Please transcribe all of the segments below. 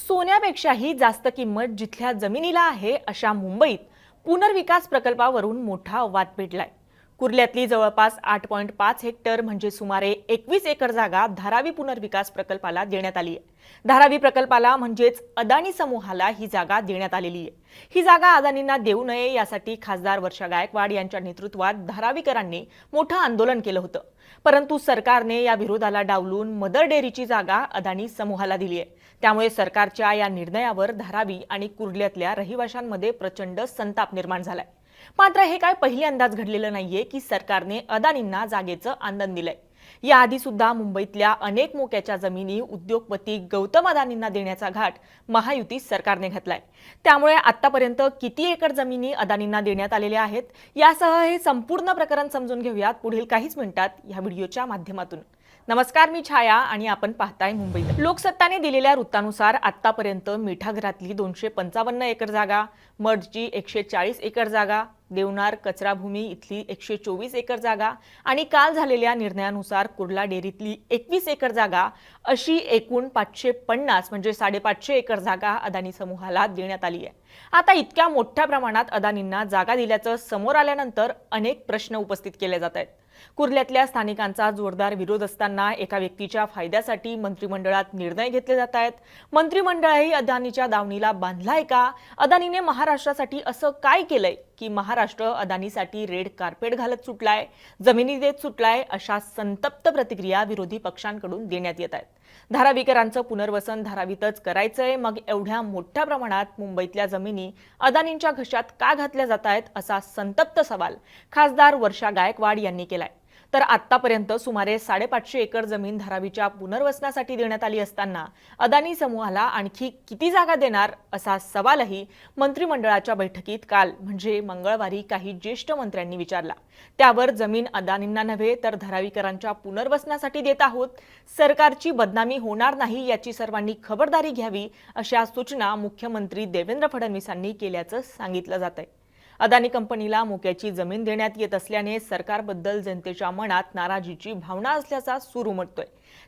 सोन्यापेक्षाही जास्त किंमत जिथल्या जमिनीला आहे अशा मुंबईत पुनर्विकास प्रकल्पावरून मोठा वाद पेटलाय। कुर्ल्यातली जवळपास 8.5 हेक्टर म्हणजे सुमारे 21 एकर जागा धारावी पुनर्विकास प्रकल्पाला देण्यात आली आहे। धारावी प्रकल्पाला म्हणजेच अदानी समूहाला ही जागा देण्यात आलेली आहे। ही जागा अदानींना देऊ नये यासाठी खासदार वर्षा गायकवाड यांच्या नेतृत्वात धारावीकरांनी मोठं आंदोलन केलं होतं, परंतु सरकारने या विरोधाला डावलून मदर डेअरीची जागा अदानी समूहाला दिली आहे। त्यामुळे सरकारच्या या निर्णयावर धारावी आणि कुर्ल्यातल्या रहिवाशांमध्ये प्रचंड संताप निर्माण झालाय। मात्र हे काय पहिल्यांदाच घडलेलं नाहीये की सरकारने अदानींना जागेचं आंदण दिलंय। याआधी सुद्धा मुंबईतल्या अनेक मोक्याच्या जमिनी उद्योगपती गौतम अदानींना देण्याचा घाट महायुती सरकारने घातलाय। त्यामुळे आतापर्यंत किती एकर जमिनी अदानींना देण्यात आलेल्या आहेत यासह हे संपूर्ण प्रकरण समजून घेऊयात पुढील काहीच मिनिटात या व्हिडिओच्या माध्यमातून। नमस्कार, मी छाया आणि आपण पाहताय मुंबई तक। लोकसत्ताने दिलेल्या वृत्तानुसार आतापर्यंत मिठागरातली 255 एकर जागा, मडची 140 एकर जागा, देवनार कचराभूमी इथली 124 एकर जागा आणि काल झालेल्या निर्णयानुसार कुर्ला डेअरीतली 21 एकर जागा अशी एकूण 550 म्हणजे 550 एकर जागा अदानी समूहाला देण्यात आली आहे। आता इतक्या मोठ्या प्रमाणात अदानींना जागा दिल्याचं समोर आल्यानंतर अनेक प्रश्न उपस्थित केले जात आहेत। कुर्ल्यातल्या स्थानिकांचा जोरदार विरोध असताना एका व्यक्तीच्या फायद्यासाठी मंत्रिमंडळात निर्णय घेतले जात आहेत। मंत्रिमंडळही अदानीच्या दावणीला बांधलाय का? अदानीने महाराष्ट्रासाठी असं काय केलंय की महाराष्ट्र अदानीसाठी रेड कार्पेट घालत सुटलाय, जमिनी देत सुटलाय? अशा संतप्त प्रतिक्रिया विरोधी पक्षांकडून देण्यात येत आहेत। धारावीकरांचं पुनर्वसन धारावीतच करायचंय, मग एवढ्या मोठ्या प्रमाणात मुंबईतल्या जमिनी अदानींच्या घशात का घातल्या जात आहेत असा संतप्त सवाल खासदार वर्षा गायकवाड यांनी केलाय। तर आतापर्यंत सुमारे 550 एकर जमीन धारावीच्या पुनर्वसनासाठी देण्यात आली असताना अदानी समूहाला आणखी किती जागा देणार असा सवालही मंत्रिमंडळाच्या बैठकीत काल म्हणजे मंगळवारी काही ज्येष्ठ मंत्र्यांनी विचारला। त्यावर जमीन अदानींना नव्हे तर धारावीकरांच्या पुनर्वसनासाठी देत आहोत, सरकारची बदनामी होणार नाही याची सर्वांनी खबरदारी घ्यावी अशा सूचना मुख्यमंत्री देवेंद्र फडणवीसांनी केल्याचं सांगितलं जात आहे। अदानी कंपनीला मोक्याची जमीन देण्यात येत असल्याने सरकारबद्दल जनतेच्या मनात नाराजीची भावना असल्याचा सूर उमटतोय।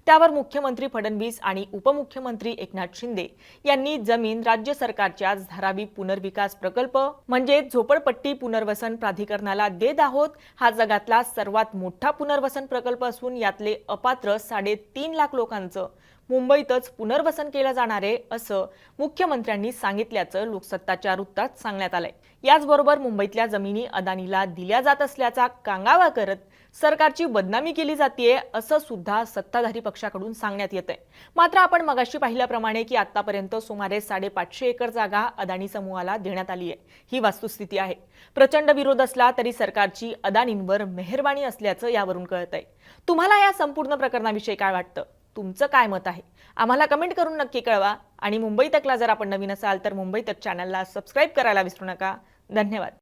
त्यावर मुख्यमंत्री फडणवीस आणि उपमुख्यमंत्री एकनाथ शिंदे यांनी जमीन राज्य सरकारच्या धारावी पुनर्विकास प्रकल्प म्हणजे झोपडपट्टी पुनर्वसन प्राधिकरणाला देत आहोत। हा जगातला सर्वात मोठा पुनर्वसन प्रकल्प असून यातले अपात्र 3.5 लाख लोकांचं मुंबईतच पुनर्वसन केलं जाणार आहे असं मुख्यमंत्र्यांनी सांगितल्याचं लोकसत्ताच्या वृत्तात सांगण्यात आलंय। याचबरोबर मुंबईतल्या जमिनी अदानीला दिल्या जात असल्याचा कांगावा करत सरकारची बदनामी केली जाते असं सुद्धा सत्ताधारी पक्षाकडून सांगण्यात येतंय। मात्र आपण मगाशी पाहिल्याप्रमाणे की आतापर्यंत सुमारे 550 एकर जागा अदानी समूहाला देण्यात आली आहे, ही वस्तुस्थिती आहे। प्रचंड विरोध असला तरी सरकारची अदानींवर मेहरबानी असल्याचं यावरून कळतंय। तुम्हाला या संपूर्ण प्रकरणाविषयी काय वाटतं? तुमचं काय मत आहे? आम्हाला कमेंट करून नक्की कळवा आणि मुंबई तकला जर आपण नवीन असाल तर मुंबई तक चॅनलला सबस्क्राइब करायला विसरू नका। धन्यवाद।